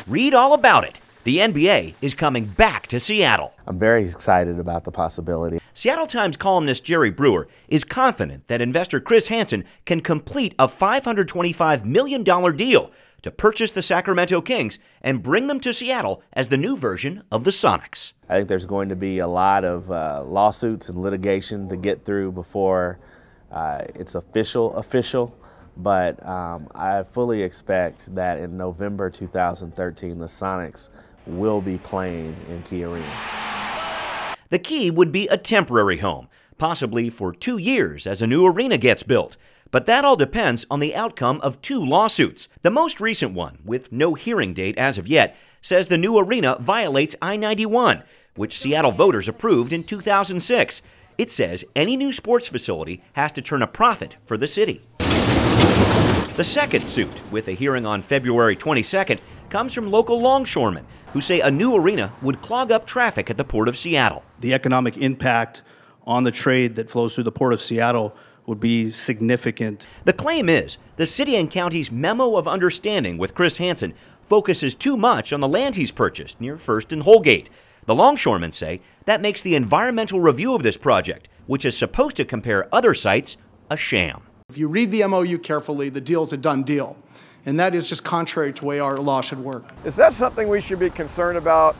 Read all about it. The NBA is coming back to Seattle. I'm very excited about the possibility. Seattle Times columnist Jerry Brewer is confident that investor Chris Hansen can complete a $525 million deal to purchase the Sacramento Kings and bring them to Seattle as the new version of the Sonics. I think there's going to be a lot of lawsuits and litigation to get through before it's official. But I fully expect that in November 2013, the Sonics will be playing in Key Arena. The Key would be a temporary home, possibly for 2 years as a new arena gets built. But that all depends on the outcome of 2 lawsuits. The most recent one, with no hearing date as of yet, says the new arena violates I-91, which Seattle voters approved in 2006. It says any new sports facility has to turn a profit for the city. The second suit, with a hearing on February 22nd, comes from local longshoremen who say a new arena would clog up traffic at the Port of Seattle. The economic impact on the trade that flows through the Port of Seattle would be significant. The claim is the city and county's memo of understanding with Chris Hansen focuses too much on the land he's purchased near First and Holgate. The longshoremen say that makes the environmental review of this project, which is supposed to compare other sites, a sham. If you read the MOU carefully, the deal's a done deal. And that is just contrary to the way our law should work. Is that something we should be concerned about?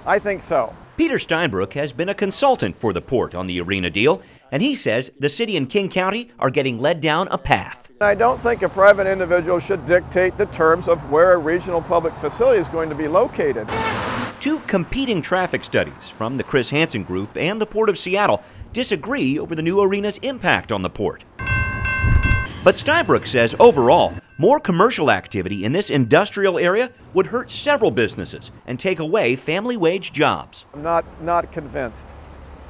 I think so. Peter Steinbrook has been a consultant for the port on the arena deal, and he says the city and King County are getting led down a path. I don't think a private individual should dictate the terms of where a regional public facility is going to be located. 2 competing traffic studies from the Chris Hansen Group and the Port of Seattle disagree over the new arena's impact on the port. But Steinbrook says overall, more commercial activity in this industrial area would hurt several businesses and take away family wage jobs. I'm not convinced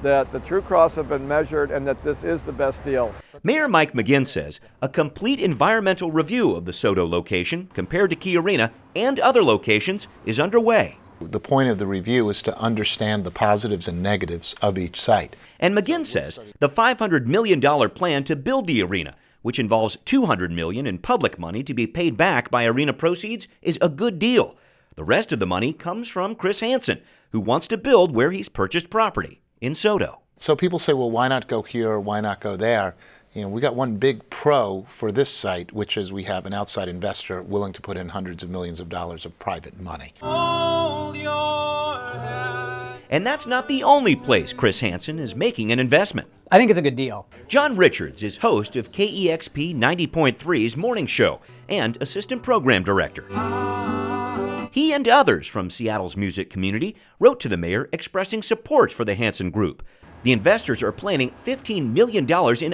that the true costs have been measured and that this is the best deal. Mayor Mike McGinn says a complete environmental review of the SoDo location compared to Key Arena and other locations is underway. The point of the review is to understand the positives and negatives of each site. And McGinn says the $500 million plan to build the arena, which involves $200 million in public money to be paid back by arena proceeds, is a good deal. The rest of the money comes from Chris Hansen, who wants to build where he's purchased property, in SoDo. So people say, well, why not go here or why not go there? You know, we got one big pro for this site, which is we have an outside investor willing to put in hundreds of millions of dollars of private money. And that's not the only place Chris Hansen is making an investment. I think it's a good deal. John Richards is host of KEXP 90.3's Morning Show and assistant program director. He and others from Seattle's music community wrote to the mayor expressing support for the Hansen Group. The investors are planning $15 million in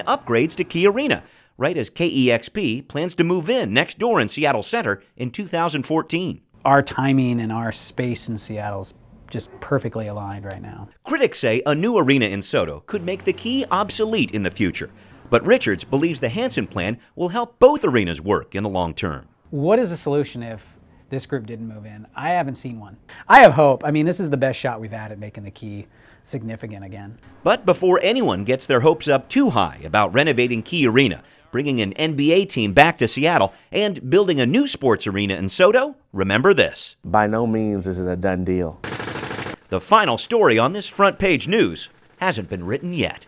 upgrades to Key Arena, right as KEXP plans to move in next door in Seattle Center in 2014. Our timing and our space in Seattle's just perfectly aligned right now. Critics say a new arena in SoDo could make the Key obsolete in the future, but Richards believes the Hansen plan will help both arenas work in the long term. What is the solution if this group didn't move in? I haven't seen one. I have hope. I mean, this is the best shot we've had at making the Key significant again. But before anyone gets their hopes up too high about renovating Key Arena, bringing an NBA team back to Seattle, and building a new sports arena in SoDo, remember this. By no means is it a done deal. The final story on this front page news hasn't been written yet.